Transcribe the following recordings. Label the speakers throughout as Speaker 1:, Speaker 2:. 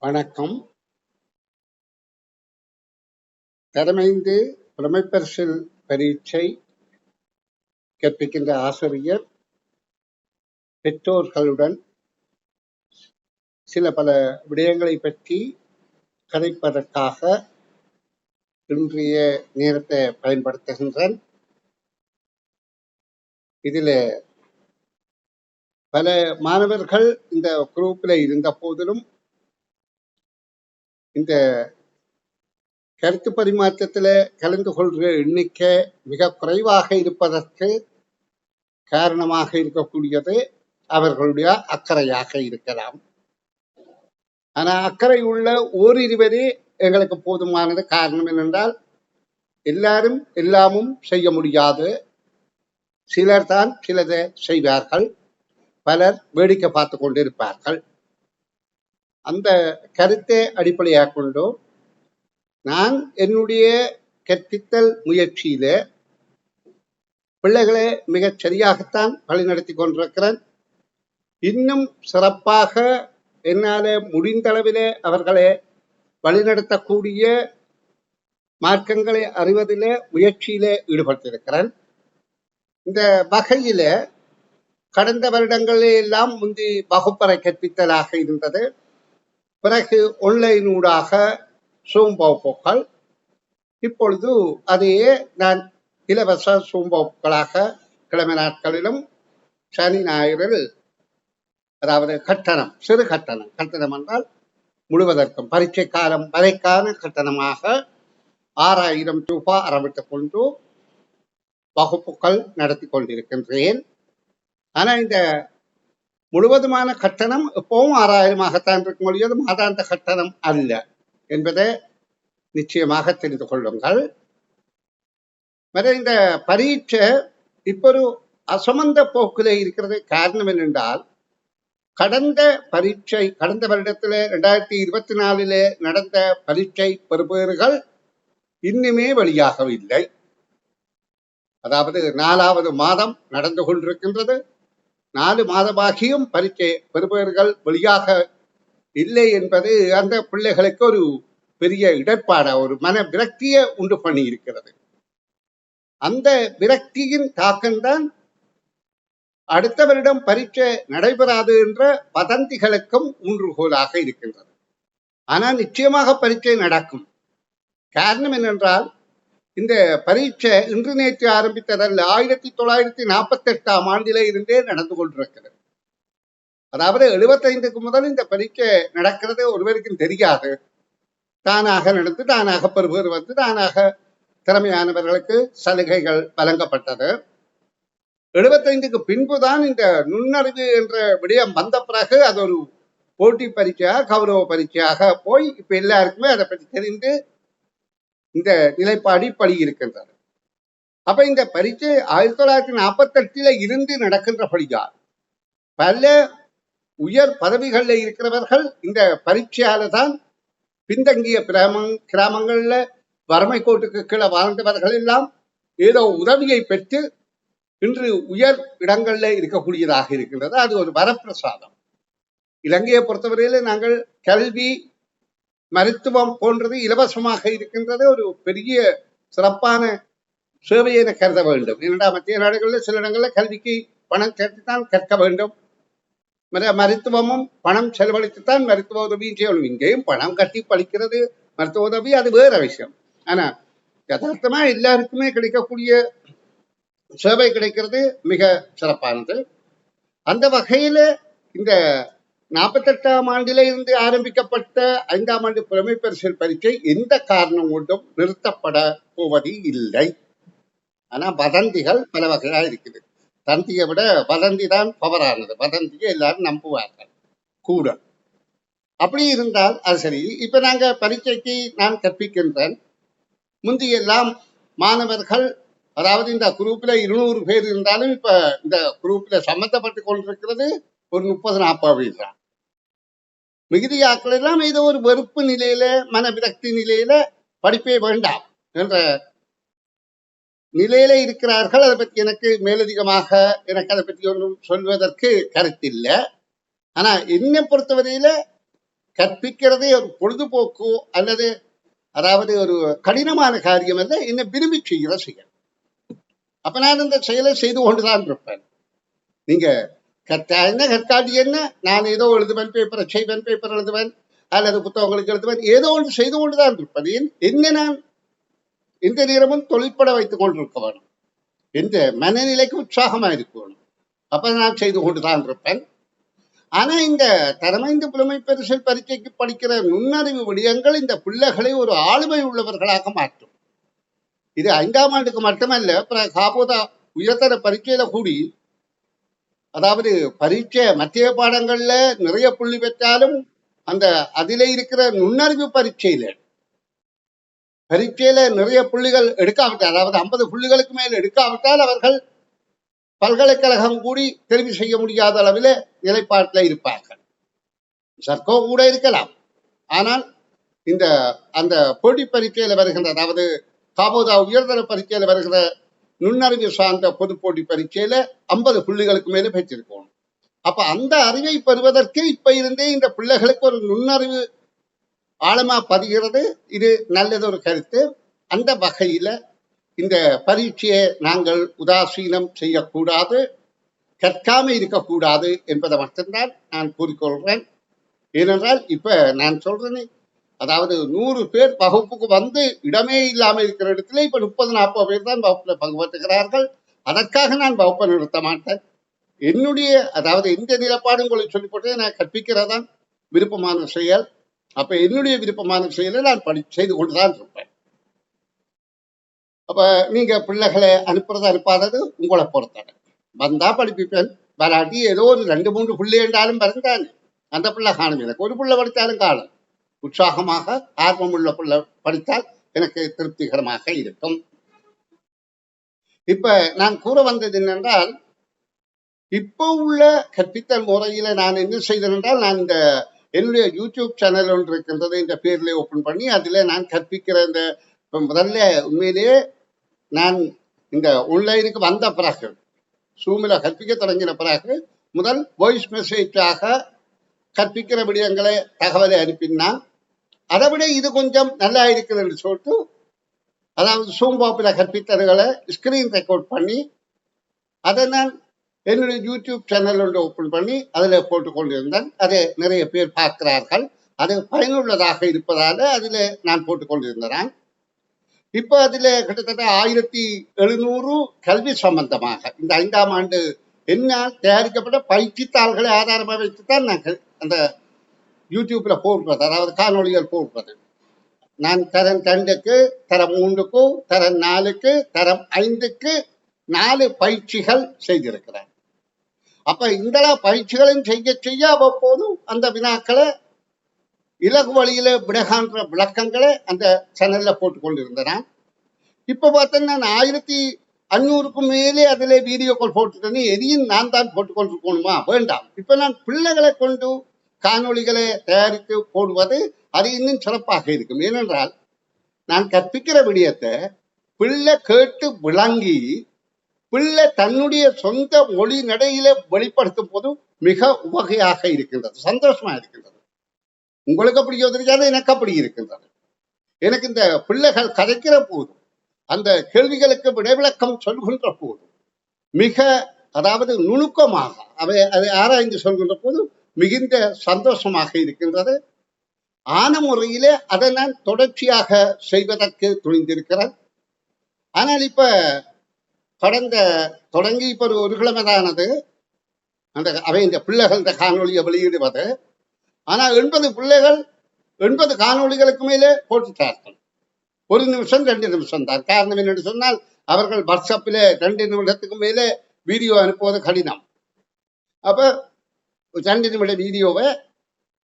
Speaker 1: வணக்கம். தரமைந்து புலமைப்பரிசில் பரீட்சை கற்பிக்கின்ற ஆசிரியர் பெற்றோர்களுடன் சில பல விடயங்களை பற்றி கதைப்பதற்காக இன்றைய நேரத்தை பயன்படுத்துகின்றேன். இதில் பல மாணவர்கள் இந்த குரூப்பில் இருந்த போதிலும் இந்த கருத்து பரிமாற்றத்தில் கலந்து கொள்கிற எண்ணிக்கை மிக குறைவாக இருப்பதற்கு காரணமாக இருக்கக்கூடியது அவர்களுடைய அக்கறையாக இருக்கலாம். ஆனா அக்கறை உள்ள ஓரிருவரே எங்களுக்கு போதுமானது. காரணம் என்னென்றால் எல்லாரும் எல்லாமும் செய்ய முடியாது. சிலர் தான் சிலதை செய்வார்கள், பலர் வேடிக்கை பார்த்து கொண்டிருப்பார்கள். அந்த கருத்தை அடிப்படையாக கொண்டு நான் என்னுடைய கற்பித்தல் முயற்சியில பிள்ளைகளை மிகச் சரியாகத்தான் வழிநடத்தி கொண்டிருக்கிறேன். இன்னும் சிறப்பாக என்னால முடிந்தளவிலே அவர்களை வழிநடத்தக்கூடிய மார்க்கங்களை அறிவதிலே முயற்சியிலே ஈடுபட்டிருக்கிறேன். இந்த வகையில கடந்த வருடங்களில் எல்லாம் முந்தி வகுப்பறை கற்பித்தலாக இருந்தது. பிறகு ஆன்லைனூடாக சூம் வகுப்புகள். இப்பொழுது அதையே நான் இலவச சூம் வகுப்புகளாக கிழமை நாட்களிலும் சனி ஞாயிறில், அதாவது கட்டணம், சிறு கட்டணம், கட்டணம் என்றால் முழுவதற்கும் பரீட்சை காலம் வரைக்கான கட்டணமாக 6000 ரூபாய் அறவிட்டுக் கொண்டு வகுப்புகள் நடத்தி கொண்டிருக்கின்றேன். ஆனா இந்த முழுவதுமான கட்டணம் எப்பவும் 6000 இருக்க முடியாது, மாதாந்த கட்டணம் அல்ல என்பதை நிச்சயமாக தெரிந்து கொள்ளுங்கள். இந்த பரீட்சை இப்ப ஒரு அசமந்த போக்கிலே இருக்கிறது. காரணம் என்னென்றால் கடந்த வருடத்துல 2024 நடந்த பரீட்சை பெறுபேறுகள் இன்னுமே வெளியாகவில்லை. அதாவது 4வது மாதம் நடந்து கொண்டிருக்கின்றது. 4 மாதமாகியும் பரீட்சை பெறுபேறுகள் வெளியாக இல்லை என்பது அந்த பிள்ளைகளுக்கு ஒரு பெரிய இடர்பாட, ஒரு மன விரக்தியை உண்டு பண்ணி இருக்கிறது. அந்த விரக்தியின் தாக்கம்தான் அடுத்த வருடம் பரீட்சை நடைபெறாது என்ற வதந்திகளுக்கும் ஊன்றுகோலாக இருக்கின்றது. ஆனால் நிச்சயமாக பரீட்சை நடக்கும். காரணம் என்னென்றால் இந்த பரீட்சை இன்று நேற்று ஆரம்பித்ததல்ல, 1948ஆம் ஆண்டிலே இருந்தே நடந்து கொண்டிருக்கிறது. அதாவது 75க்கு முதல் இந்த பரீட்சை நடக்கிறது ஒருவருக்கும் தெரியாது. தானாக நடந்து, தானாக பெறுபேறு வந்து, தானாக திறமையானவர்களுக்கு சலுகைகள் வழங்கப்பட்டது. 75க்கு பின்புதான் இந்த நுண்ணறிவு என்ற விடயம் வந்த பிறகு அது ஒரு போட்டி பரீட்சையாக, கௌரவ பரீட்சையாக போய் இப்ப எல்லாருக்குமே அதை பற்றி தெரிந்து இந்த நிலைப்பாடு படி இருக்கின்றது. அப்ப இந்த பரீட்சை 1948 இருந்து நடக்கின்றபடியால் பல உயர் பதவிகள்ல இருக்கிறவர்கள் இந்த பரீட்சையால தான் பின்தங்கிய கிராமங்கள்ல வறுமை கோட்டுக்கு கீழே வாழ்ந்தவர்கள் எல்லாம் ஏதோ உதவியை பெற்று இன்று உயர் இடங்கள்ல இருக்கக்கூடியதாக இருக்கின்றது. அது ஒரு வரப்பிரசாதம். இலங்கையை பொறுத்தவரையில நாங்கள் கல்வி, மருத்துவம் போன்றது இலவசமாக இருக்கின்றது. ஒரு பெரிய சிறப்பான சேவையை கருத வேண்டும். ஏனென்றால் மத்திய நாடுகளில் சில இடங்களில் கல்விக்கு பணம் சேர்த்துத்தான் கற்க வேண்டும். மருத்துவமும் பணம் செலவழித்துத்தான் மருத்துவ உதவியும் செய்யணும். இங்கேயும் பணம் கட்டி படிக்கிறது மருத்துவ உதவி, அது வேற விஷயம். ஆனா யதார்த்தமா எல்லாருக்குமே கிடைக்கக்கூடிய சேவை கிடைக்கிறது மிக சிறப்பானது. அந்த வகையில இந்த 48ஆம் ஆண்டில இருந்து ஆரம்பிக்கப்பட்ட 5ஆம் ஆண்டு புலமை பரிசில் பரீட்சை எந்த காரணம் கொண்டும் நிறுத்தப்பட போவது இல்லை. ஆனா வதந்திகள் பல வகையா இருக்குது. தந்தியை விட வதந்தி தான் பவரானது. வதந்தியை எல்லாரும் நம்புவார்கள் கூட. அப்படி இருந்தால் அது சரி. இப்ப நாங்க பரீட்சைக்கு நான் கற்பிக்கின்றேன். முந்தையெல்லாம் மாணவர்கள், அதாவது இந்த குரூப்ல 200 பேர் இருந்தாலும் இப்ப இந்த குரூப்ல சம்பந்தப்பட்டு கொண்டிருக்கிறது ஒரு 30-40 பேர் தான். மிகுதியாக்கள் எல்லாம் ஏதோ ஒரு வெறுப்பு நிலையில, மன விரக்தி நிலையில படிப்பே வேண்டாம் என்ற நிலையில இருக்கிறார்கள். அதை பற்றி எனக்கு மேலதிகமாக எனக்கு அதை பற்றி ஒன்றும் சொல்வதற்கு கருத்தில்லை. ஆனா என்னை பொறுத்தவரையில கற்பிக்கிறதே ஒரு பொழுதுபோக்கோ அல்லது அதாவது ஒரு கடினமான காரியம் அல்ல, என்ன விரும்பி செய்கிற செயல். அப்ப நான் இந்த செயலை செய்து கொண்டுதான் இருப்பேன். நீங்க கற்றா என்ன கற்காட்டி என்ன, நான் ஏதோ எழுதுவேன், பேப்பரை செய்வேன், பேப்பர் எழுதுவேன் அல்லது புத்தகங்களுக்கு எழுதுவேன், ஏதோ ஒன்று செய்து கொண்டுதான் இருப்பேன். என்ன நான் எந்த நேரமும் தொழிற்பட வைத்துக் கொண்டிருக்க வேணும், எந்த மனநிலைக்கு உற்சாகமா இருக்க வேணும். அப்ப நான் செய்து கொண்டுதான் இருப்பேன். ஆனா இந்த தரமைந்து புலமை பரிசில் பரீட்சைக்கு படிக்கிற நுண்ணறிவு விடயங்கள் இந்த பிள்ளைகளை ஒரு ஆளுமை உள்ளவர்களாக மாற்றும். இது 5ஆம் ஆண்டுக்கு மட்டுமல்ல, காபோதா உயர்தர பரீட்சையில கூடி, அதாவது பரீட்சை மத்திய பாடங்கள்ல நிறைய புள்ளி பெற்றாலும் அந்த அதிலே இருக்கிற நுண்ணறிவு பரீட்சையில நிறைய புள்ளிகள் எடுக்காவிட்டால், அதாவது 50 புள்ளிகளுக்கு மேல் எடுக்காவிட்டால் அவர்கள் பல்கலைக்கழகம் கூடி தெரிவு செய்ய முடியாத அளவில் நிலைப்பாட்டில் இருப்பார்கள். சர்க்கோ கூட இருக்கலாம். ஆனால் இந்த அந்த போட்டி பரீட்சையில வருகின்ற, அதாவது காபோதா உயர்தர பரீட்சையில வருகிற நுண்ணறிவு சார்ந்த பொது போட்டி பரீட்சையில 50 புள்ளிகளுக்கு மேல பெற்றிருக்கணும். அப்ப அந்த அறிவை பெறுவதற்கு இப்ப இருந்தே இந்த பிள்ளைகளுக்கு ஒரு நுண்ணறிவு ஆழமா பதிகிறது. இது நல்லதொரு கருத்து. அந்த வகையில இந்த பரீட்சையை நாங்கள் உதாசீனம் செய்யக்கூடாது, கற்காம இருக்கக்கூடாது என்பதை மட்டும்தான் நான் கூறிக்கொள்கிறேன். ஏனென்றால் இப்ப நான் சொல்றேனே, அதாவது 100 பேர் வகுப்புக்கு வந்து இடமே இல்லாமல் இருக்கிற இடத்துல இப்ப 30-40 பேர் தான் வகுப்புல பங்கு பெற்றுகிறார்கள். அதற்காக நான் வகுப்பை நிறுத்த மாட்டேன். என்னுடைய அதாவது எந்த நிலப்பாடு உங்களுக்கு சொல்லி போட்டு நான் கற்பிக்கிறதான் விருப்பமான செயல். அப்ப என்னுடைய விருப்பமான செயலை நான் செய்து கொண்டுதான் இருப்பேன். அப்ப நீங்க பிள்ளைகளை அனுப்புறது அனுப்பாதது உங்களை பொறுத்தது. வந்தா படிப்பிப்பேன், வராட்டி ஏதோ ஒரு 2-3 பிள்ளை என்றாலும் வருந்தானே, அந்த பிள்ளை காணும். எனக்கு ஒரு பிள்ளை படித்தாலும் காணும். உற்சாகமாக ஆர்வமுள்ள பிள்ளை படித்தால் எனக்கு திருப்திகரமாக இருக்கும். இப்ப நான் கூற வந்தது என்னென்றால், இப்போ உள்ள கற்பித்தல் முறையில நான் என்ன செய்தேன் என்றால், நான் இந்த என்னுடைய யூடியூப் சேனல் ஒன்று இருக்கின்றது, இந்த பேர்ல ஓபன் பண்ணி அதுல நான் கற்பிக்கிற இந்த முதல்ல உண்மையிலேயே நான் இந்த ஆன்லைனுக்கு வந்த பிறகு, சூமில கற்பிக்க தொடங்கின பிறகு முதல் வாய்ஸ் மெசேஜாக கற்பிக்கிற விடயங்களை தகவலை அனுப்பினான். அதை விட இது கொஞ்சம் நல்லா இருக்குது என்று சொல்லிட்டு, அதாவது சூம் பாப்பில கற்பித்தல்களை ஸ்கிரீன் ரெக்கார்ட் பண்ணி அதை நான் என்னுடைய யூடியூப் சேனல் ஒன்று ஓப்பன் பண்ணி அதில் போட்டு கொண்டிருந்தேன். அதை நிறைய பேர் பார்க்கிறார்கள். அது பயனுள்ளதாக இருப்பதால அதில் நான் போட்டுக் கொண்டிருந்தேன். இப்போ அதில் கிட்டத்தட்ட 1700 கல்வி சம்பந்தமாக இந்த 5ஆம் ஆண்டு என்னால் தயாரிக்கப்பட்ட பயிற்சித்தாள்களை ஆதாரமாக வைத்துத்தான் நான் அந்த யூடியூப்ல போடுறது, அதாவது காணொலிகள் போடுறது. நான் தரம் 2க்கு, தரம் 3க்கு, தரம் 4க்கு, தரம் 5க்கு 4 பயிற்சிகள் செய்திருக்கிறேன். அப்ப இந்த பயிற்சிகளும் செய்ய செய்ய அவ்வப்போதும் அந்த வினாக்களை இலகு வழியில விடகான்ற விளக்கங்களை அந்த சேனல்ல போட்டு கொண்டிருந்தேன். இப்ப பார்த்தேன்னா நான் 1500க்கும் மேலே அதுல வீடியோக்கள் போட்டுட்டேன்னு எதையும் நான் தான் போட்டுக்கொண்டிருக்கணுமா? வேண்டாம். இப்ப நான் பிள்ளைகளை கொண்டு காணொலிகளை தயாரித்து போடுவது அது இன்னும் சிறப்பாக இருக்கும். ஏனென்றால் நான் கற்பிக்கிற விடயத்தை பிள்ளை கேட்டு விளங்கி பிள்ளை தன்னுடைய சொந்த மொழி நடையில வெளிப்படுத்தும் போது மிக உவகையாக இருக்கின்றது, சந்தோஷமா இருக்கின்றது. உங்களுக்கு அப்படி யோசிக்காது, எனக்கு அப்படி இருக்கின்றது. எனக்கு இந்த பிள்ளைகள் கதைக்கிற போது, அந்த கேள்விகளுக்கு விடைவிளக்கம் சொல்கின்ற போது மிக அதாவது நுணுக்கமாக அதை ஆராய்ந்து சொல்கின்ற போது மிகுந்த சந்தோஷமாக இருக்கின்றது. ஆன முறையிலே அதை நான் தொடர்ச்சியாக செய்வதற்கு துணிந்திருக்கிறேன். ஆனால் இப்ப தொடங்கி இப்ப ஒரு கிழமைதானது அவை இந்த பிள்ளைகள் இந்த காணொலியை வெளியிடுவது. ஆனா 80 பிள்ளைகள் 80 காணொலிகளுக்கு மேலே போட்டுட்டார்கள். 1 நிமிஷம் 2 நிமிஷம் தான். காரணம் என்னென்னு சொன்னால் அவர்கள் வாட்ஸ்அப்பில் 2 நிமிடத்துக்கு மேலே வீடியோ அனுப்புவது கடினம். அப்ப 2 நிமிட வீடியோவை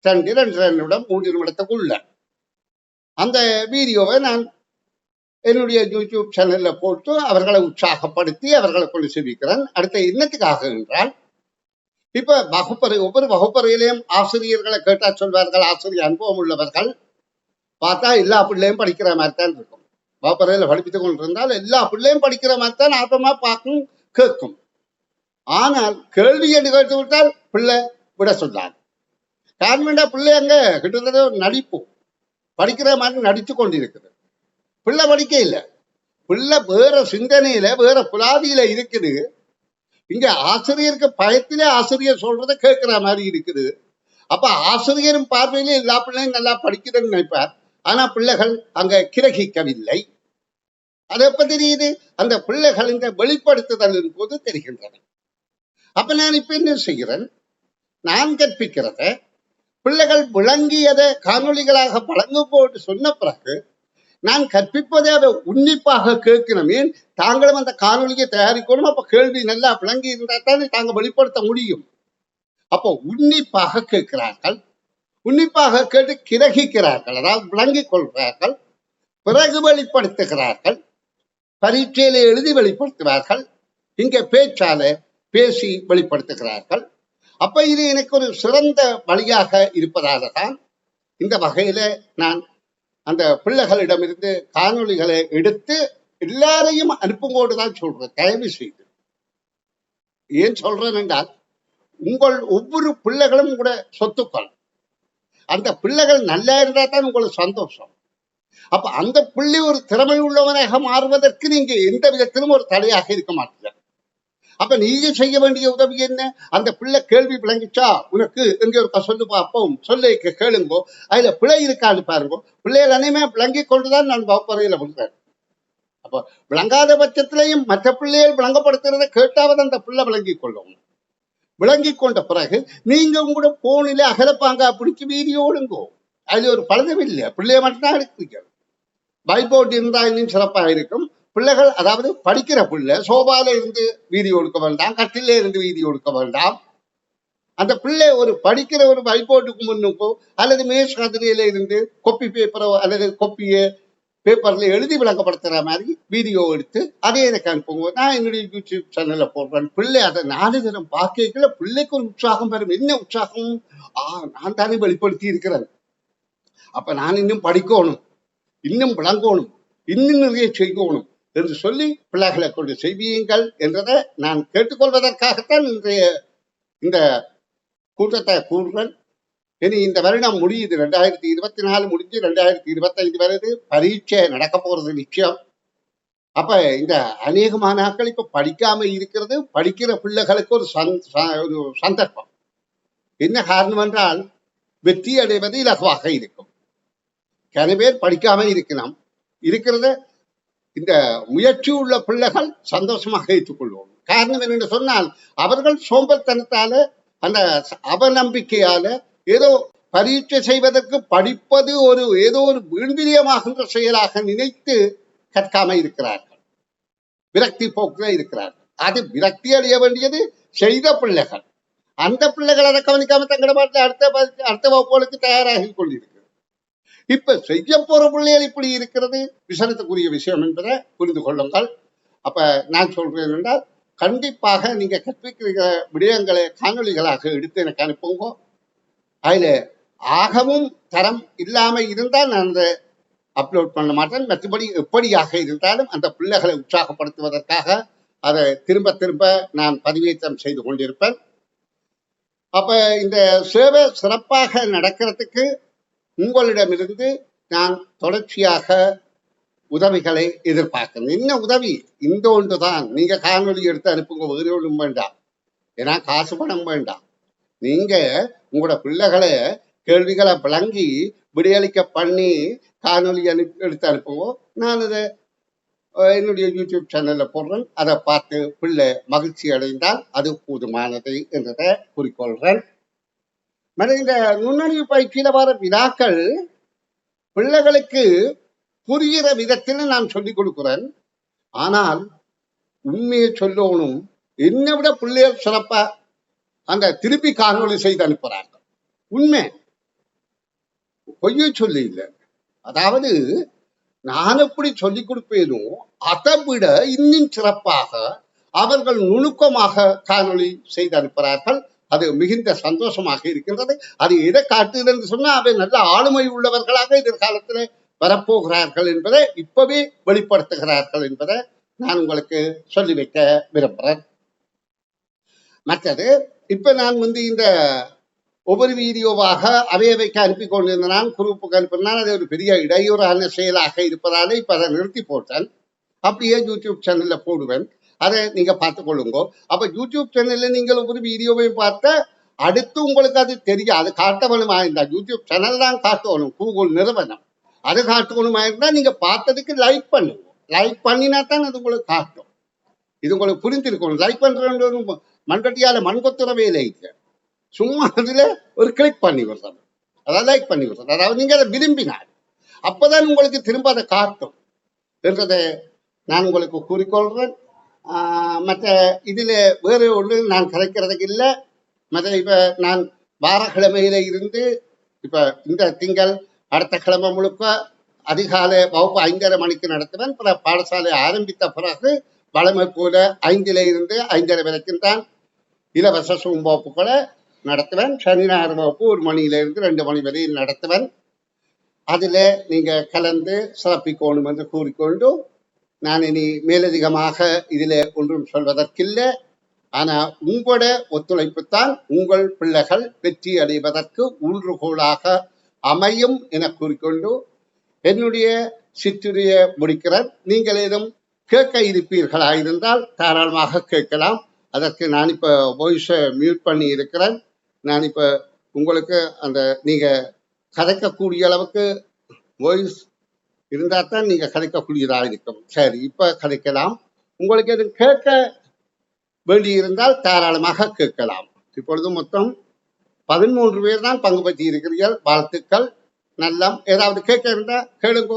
Speaker 1: 2 நிமிடம் 3 நிமிடத்துக்குள்ள அந்த வீடியோவை நான் என்னுடைய யூடியூப் சேனல்ல போட்டு அவர்களை உற்சாகப்படுத்தி அவர்களை கொண்டு செவிக்கிறேன். அடுத்த என்னத்துக்காக என்றால், இப்ப ஒவ்வொரு வகுப்பறையிலையும் ஆசிரியர்களை கேட்டா சொல்வார்கள், ஆசிரியர் அனுபவம் உள்ளவர்கள் பார்த்தா எல்லா பிள்ளையும் படிக்கிற மாதிரி தான் இருக்கும். வகுப்பறையில படிப்பித்துக் கொண்டிருந்தால் எல்லா பிள்ளையும் படிக்கிற மாதிரி தான் ஆர்வமா பார்க்கும், கேட்கும். ஆனால் கேள்வி என்று கேட்டு விட்டால் பிள்ளை விட சொல்லாது. காரணம் பிள்ளை அங்க கிட்டத்தட்ட ஒரு நடிப்பு படிக்கிற மாதிரி நடிச்சு கொண்டிருக்குது. பிள்ளை படிக்க இல்லை, பிள்ளை வேற சிந்தனையில வேற புலாதியில இருக்குது. இங்க ஆசிரியருக்கு பயத்திலே ஆசிரியர் சொல்றதை கேட்கிற மாதிரி இருக்குது. அப்ப ஆசிரியரும் பார்வையிலே எல்லா பிள்ளையும் நல்லா படிக்குதுன்னு நினைப்பார். ஆனா பிள்ளைகள் அங்க கிரகிக்கவில்லை. அது எப்ப தெரியுது? அந்த பிள்ளைகள் இந்த வெளிப்படுத்துதலின் போது தெரிகின்றன. அப்ப நான் இப்ப என்ன செய்கிறேன், நான் கற்பிக்கிறத பிள்ளைகள் விளங்கியதை காணொலிகளாக வழங்கும் போது சொன்ன பிறகு நான் கற்பிப்பதை அதை உன்னிப்பாக கேட்கணும். ஏன் தாங்களும் அந்த காணொலியை தயாரிக்கணும். அப்ப கேள்வி நல்லா விளங்கி இருந்தா தானே தாங்க வெளிப்படுத்த முடியும். அப்போ உன்னிப்பாக கேட்கிறார்கள், உன்னிப்பாக கேட்டு கிரகிக்கிறார்கள், அதாவது விளங்கிக் கொள்கிறார்கள், பிறகு வெளிப்படுத்துகிறார்கள், பரீட்சையில எழுதி வெளிப்படுத்துவார்கள், இங்க பேச்சால பேசி வெளிப்படுத்துகிறார்கள். அப்ப இது எனக்கு ஒரு சிறந்த வழியாக இருப்பதால தான் இந்த வகையில நான் அந்த பிள்ளைகளிடமிருந்து காணொலிகளை எடுத்து எல்லாரையும் அனுப்பும்போது தான் சொல்றேன். தயவு செய்து ஏன் சொல்றேன் என்றால், உங்கள் ஒவ்வொரு பிள்ளைகளும் கூட சொத்துக்கள். அந்த பிள்ளைகள் நல்லா இருந்தா தான் உங்களுக்கு சந்தோஷம். அப்ப அந்த பிள்ளை ஒரு திறமை உள்ளவனாக மாறுவதற்கு நீங்க எந்த விதத்திலும் ஒரு தடையாக இருக்க மாட்டீங்க. அப்ப நீங்க செய்ய வேண்டிய உதவி என்ன? அந்த பிள்ளை கேள்வி விளங்கிச்சா உனக்கு எங்க ஒரு சொல்லு பார்ப்போம், சொல்ல கேளுங்கோ, அதுல பிழை இருக்கான்னு பாருங்க. பிள்ளைகள் அனைமே விளங்கி கொண்டுதான் நான் வகுப்பறையில விடுறேன். அப்ப விளங்காத பட்சத்திலையும் மற்ற பிள்ளைகள் விளங்கப்படுத்துறதை கேட்டாவது அந்த பிள்ளை விளங்கி கொள்ளும். விளங்கி கொண்ட பிறகு நீங்க உங்களோட போனில அகலப்பாங்கா பிடிச்சி வீடியோ ஓடுங்கோ. அதுல ஒரு பழுதும் இல்லை, பிள்ளைய மட்டும்தான் எடுக்கிறீங்க. பைபோர்ட் இருந்தா இன்னும் சிறப்பாக இருக்கும். பிள்ளைகள், அதாவது படிக்கிற பிள்ளை சோபால இருந்து வீடியோ எடுக்க வேண்டாம், கட்டில இருந்து வீடியோ எடுக்க வேண்டாம். அந்த பிள்ளை ஒரு படிக்கிற ஒரு வைபோர்டுக்கு முன்னுக்கோ அல்லது மேஷ் கதிரையில இருந்து கொப்பி பேப்பரோ அல்லது கொப்பிய பேப்பர்ல எழுதி விளங்கப்படுத்துற மாதிரி வீடியோ எடுத்து அதே எனக்கு அனுப்புங்க. நான் என்னுடைய யூடியூப் சேனல்ல போடுறேன். பிள்ளை அதை 4 தினம் பார்க்கல பிள்ளைக்கு ஒரு உற்சாகம் வரும். என்ன உற்சாகம்? நான் தானே வெளிப்படுத்தி இருக்கிறேன், அப்ப நான் இன்னும் படிக்கணும், இன்னும் விளங்கணும், இன்னும் நிறைய செய்யணும் என்று சொல்லி பிள்ளைகளை கொண்டு செய்வீங்கள் என்றதை நான் கேட்டுக்கொள்வதற்காகத்தான் இன்றைய இந்த கூட்டத்தை கூறுறேன். இனி இந்த வருடம் முடியுது, 2024 முடிஞ்சு 2025 வருது. பரீட்சை நடக்க போறது நிச்சயம். அப்ப இந்த அநேக மாணாக்கள் இப்ப படிக்காம இருக்கிறது படிக்கிற பிள்ளைகளுக்கு ஒரு சந்தர்ப்பம். என்ன காரணம் என்றால், வெற்றி அடைவது இலகுவாக இருக்கும். கன பேர் படிக்காம இருக்கலாம், இருக்கிறத இந்த முயற்சி உள்ள பிள்ளைகள் சந்தோஷமாக ஏற்றுக்கொள்வோம். காரணம் என்னென்று சொன்னால், அவர்கள் சோம்பல்தனத்தால அந்த அவநம்பிக்கையால ஏதோ பரீட்சை செய்வதற்கு படிப்பது ஏதோ ஒரு வீண்விரியமாகின்ற செயலாக நினைத்து கற்காம இருக்கிறார்கள், விரக்தி போக்குல இருக்கிறார்கள். அது விரக்தி அடைய வேண்டியது செய்த பிள்ளைகள். அந்த பிள்ளைகள் அதை கவனிக்காம தங்கட பாட்டில் அடுத்த வகுப்புகளுக்கு தயாராகி கொண்டிருக்கு. இப்ப செய்ய போற பிள்ளைகள் இப்படி இருக்கிறது விசனத்துக்குரிய விஷயம் என்பதை புரிந்து கொள்ளுங்கள். அப்ப நான் சொல்றேன் என்றால், கண்டிப்பாக நீங்க கற்பிக்கிற விடயங்களை காணொலிகளாக எடுத்து எனக்கு அனுப்புங்க. அதுல ஆகவும் தரம் இல்லாம இருந்தால் நான் அதை அப்லோட் பண்ண மாட்டேன். மற்றபடி எப்படியாக இருந்தாலும் அந்த பிள்ளைகளை உற்சாகப்படுத்துவதற்காக அதை திரும்ப திரும்ப நான் பதிவேற்றம் செய்து கொண்டிருப்பேன். அப்ப இந்த சேவை சிறப்பாக நடக்கிறதுக்கு உங்களிடமிருந்து நான் தொடர்ச்சியாக உதவிகளை எதிர்பார்க்கிறேன். என்ன உதவி? இந்த ஒன்றுதான். நீங்க காணொலி எடுத்து அனுப்புங்க, வேறு ஒன்றும் வேண்டாம். ஏன்னா காசு பணம் வேண்டாம். நீங்க உங்களோட பிள்ளைகளை கேள்விகளை விளங்கி விடையளிக்க பண்ணி காணொலி எடுத்து அனுப்புங்க. நான் அதை என்னுடைய யூடியூப் சேனல்ல போடுறேன். அதை பார்த்து பிள்ளை மகிழ்ச்சி அடைந்தால் அது போதுமானது என்றதை குறிக்கொள்றேன். இந்த நுண்ணறிவு பயிற்சியில வர வினாக்கள் பிள்ளைகளுக்கு புரிகிற விதத்தில் நான் சொல்லிக் கொடுக்கிறேன். ஆனால் உண்மையை சொல்லணும், என்னை விட பிள்ளைகள் சிறப்பா அந்த திருப்பி காணொலி செய்து அனுப்புறாங்க. உண்மை, பொய்யை சொல்லி இல்லை. அதாவது நான் எப்படி சொல்லிக் கொடுப்பேனோ அதை விட இன்னும் சிறப்பாக அவர்கள் நுணுக்கமாக காணொலி செய்து அனுப்புகிறார்கள். அது மிகுந்த சந்தோஷமாக இருக்கின்றது. அது எதை காட்டுது என்று சொன்னா, அவை நல்ல ஆளுமை உள்ளவர்களாக எதிர்காலத்தில் வரப்போகிறார்கள் என்பதை இப்பவே வெளிப்படுத்துகிறார்கள் என்பதை நான் உங்களுக்கு சொல்லி வைக்க விரும்புகிறேன். மற்றது, இப்ப நான் இந்த ஒவ்வொரு வீடியோவாக அவையவைக்கு அனுப்பி கொண்டிருந்தான், குரூப்புக்கு அனுப்பினான். அது ஒரு பெரிய இடையூறான செயலாக இருப்பதாலே இப்ப அதை நிறுத்தி போட்டேன். அப்படியே யூடியூப் சேனல்ல போடுவேன், அதை நீங்க பார்த்துக் கொள்ளுங்க. அப்ப யூடியூப் சேனல்ல நீங்கள் ஒவ்வொரு வீடியோவையும் பார்த்த அடுத்து உங்களுக்கு அது தெரியும். அது காட்ட வேணுமா இருந்தா யூடியூப் சேனல் தான் காட்டணும், கூகுள் நிறுவனம் அது காட்டணுமா இருந்தா நீங்க பார்த்ததுக்கு லைக் பண்ணுங்க. லைக் பண்ணினா தான் அது உங்களுக்கு காட்டும். இது உங்களுக்கு புரிந்திருக்கணும். லைக் பண்ற மண்கட்டியால மண்கொத்துற வேலை இல்லை, சும்மா அதுல ஒரு கிளிக் பண்ணி விடுறது, அதாவது லைக் பண்ணி விடுறது. அதாவது நீங்க அதை விரும்பினார் அப்பதான் உங்களுக்கு திரும்ப அதை காட்டும் என்றதை நான் உங்களுக்கு கூறிக்கொள்றேன். மற்ற இதுல வேறு ஒன்று நான் கதைக்கிறதுக்கு இல்லை. மற்ற இப்ப நான் வாரக்கிழமையில இருந்து இப்ப இந்த திங்கள் அடுத்த கிழமை முழுக்க அதிகாலை வகுப்பு 5:30 மணிக்கு நடத்துவேன். பாடசாலை ஆரம்பித்த பிறகு வளமை போல 5ல இருந்து 5:30 வரைக்கும் தான் இலவச சூம் வகுப்புகளை நடத்துவேன். சனி ஞாயிறு வகுப்பு 1 மணியிலிருந்து 2 மணி வரையில் நடத்துவேன். அதுல நீங்க கலந்து சிறப்பிக்கணும் என்று கூறிக்கொண்டு நான் இனி மேலதிகமாக இதில் ஒன்றும் சொல்வதற்கில்லை. ஆனா உங்களோட ஒத்துழைப்புத்தான் உங்கள் பிள்ளைகள் வெற்றி அடைவதற்கு ஊன்றுகோலாக அமையும் என கூறிக்கொண்டு என்னுடைய சிற்றுரையை முடிக்கிறேன். நீங்கள் ஏதும் கேட்க இருப்பீர்களாயிருந்தால் தாராளமாக கேட்கலாம். அதற்கு நான் இப்ப வாய்ஸை மியூட் பண்ணி இருக்கிறேன். நான் இப்ப உங்களுக்கு அந்த நீங்க கதைக்கக்கூடிய அளவுக்கு வாய்ஸ் இருந்தா தான் நீங்க கதைக்கக்கூடியதாக இருக்கும். சரி, இப்ப கதைக்கலாம். உங்களுக்கு எது கேட்க வேண்டி இருந்தால் தாராளமாக கேட்கலாம். இப்பொழுது மொத்தம் 13 பேர் தான் பங்கு பற்றி இருக்கிறீர்கள். வாழ்த்துக்கள். நல்லா ஏதாவது கேட்க இருந்தா கேளுங்க.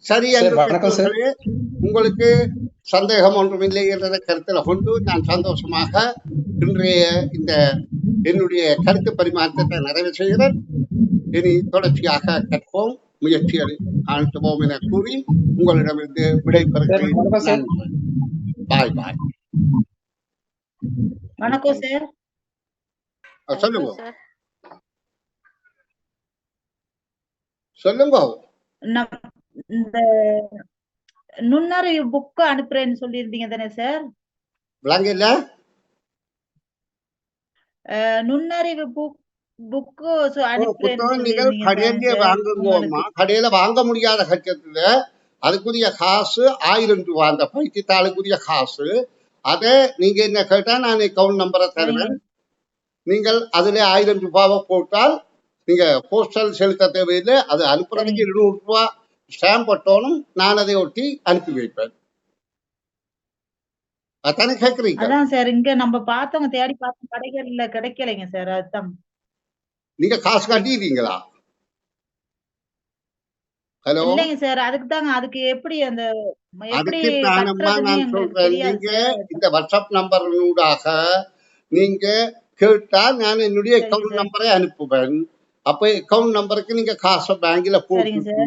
Speaker 1: சரி அன்பர்களே, உங்களுக்கு சந்தேகம் ஒன்றுமில்லை என்றதை கருத்துல கொண்டு நான் சந்தோஷமாக இன்றைய இந்த என்னுடைய கருத்து பரிமாற்றத்தை நிறைவு செய்கிறேன். இனி தொடர்ச்சியாக கற்போம், முயற்சிகளை ஆழ்த்துவோம் என கூறி உங்களிடமிருந்து விடைபெறுகிறேன். பாய் பாய்.
Speaker 2: வணக்கம் சார்.
Speaker 1: சொல்லுங்க சொல்லுங்க.
Speaker 2: இந்த நுண்ணறிவு புக் அனுப்புறேன்னு சொல்லியிருந்தீங்க தானே சார்?
Speaker 1: விளங்க இல்ல?
Speaker 2: நுண்ணறிவு புக்கு
Speaker 1: நீங்கள் கடையிலே வாங்குவோமா? கடையில வாங்க முடியாத பட்சத்துல அதுக்குரிய காசு 1000 ரூபாய், அந்த பயிற்சித்தாளுக்குரிய காசு. அதை நீங்க என்ன கேட்டா நான் அக்கவுண்ட் நம்பரை தருவேன். நீங்கள் அதுல 1000 ரூபாவை போட்டால் நீங்க போஸ்டல் செலுத்த தேவையில்லை. அது அனுப்புறதுக்கு 200 ரூபாய் ஸ்டாம்ப் போட்டோனும் நான் அதை ஒட்டி அனுப்பி வைப்பேன். அதானே கேக்குறீங்க?
Speaker 2: அதான் சார், இங்க நம்ம பார்த்தவங்க தேடி பார்த்த கடைகள்ல கிடைக்கலைங்க சார். அதுதான்.
Speaker 1: நீங்க காசு கட்டிடுறீங்களா? ஹலோ,
Speaker 2: இல்லைங்க சார், அதுக்கு தாங்க. அதுக்கு எப்படி அந்த
Speaker 1: அதுக்கு தானம்மா நான் சொல்றேன். நீங்க இந்த வாட்ஸ்அப் நம்பர்னூடாக நீங்க கேட்டா நான் என்னுடைய அக்கவுண்ட் நம்பரை அனுப்புவேன். அப்ப அக்கவுண்ட் நம்பருக்கு நீங்க காசை பேங்க்ல போட்டு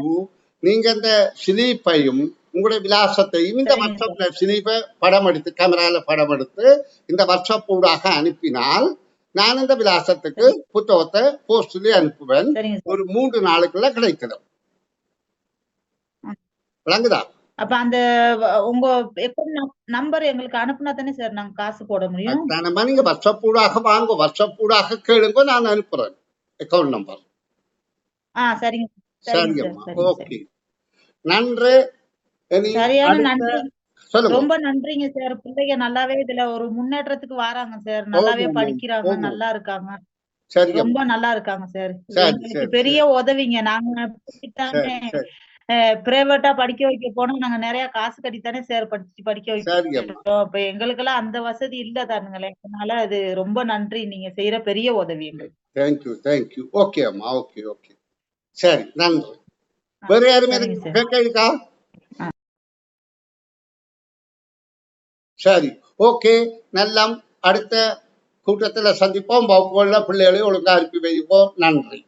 Speaker 1: நீங்க இந்த ஸ்லீப்பையும் உங்களுடைய விலாசத்தையும் இந்த வாட்ஸ்அப்ல ஸ்லீப்பை படம் எடுத்து கேமரால படம் எடுத்து இந்த வாட்ஸ்அப் ஊடாக அனுப்பினால் நான் இந்த விலாசத்துக்கு புத்தகத்தை போஸ்ட்லயே அனுப்புவேன். ஒரு 3 நாளுக்குள்ள கிடைக்குது. விளங்குதா?
Speaker 2: அப்ப அந்த உங்க நம்பர் எங்களுக்கு அனுப்புனா தானே சார் நாங்க காசு போட முடியும்.
Speaker 1: நீங்க வாட்ஸ்அப் ஊடாக வாங்க, வாட்ஸ்அப் ஊடாக கேளுங்க, நான் அனுப்புறேன் அக்கவுண்ட் நம்பர்.
Speaker 2: சரிங்க.
Speaker 1: சரிங்கம்மா, ஓகே. நன்றி.
Speaker 2: சரியான நன்றி, ரொம்ப நன்றிங்க சார். பிள்ளைங்க நல்லாவே இதுல ஒரு முன்னேற்றத்துக்கு வராங்க சார். நல்லாவே படிக்கிறாங்க, நல்லா இருக்காங்க, ரொம்ப நல்லா இருக்காங்க சார். எங்களுக்கு பெரிய உதவிங்க. நாங்க பிரைவேட்டா படிக்க வைக்க போனா நாங்க நிறைய காசு கட்டித்தானே சார் படிக்க வைக்கிறோம். இப்ப எங்களுக்கு எல்லாம் அந்த வசதி இல்ல தானுங்களே. அதனால அது ரொம்ப நன்றி, நீங்க செய்யற பெரிய உதவி எங்களுக்கு.
Speaker 1: Thank you thank you. ஓகே அம்மா, ஓகே ஓகே. சரி, நன்றி. வேற யாருமே இருக்கா? சரி, ஓகே. நல்லா அடுத்த கூட்டத்துல சந்திப்போம். வகுப்புகள்ல பிள்ளைகளையும் ஒழுங்கா அனுப்பி வைப்போம். நன்றி.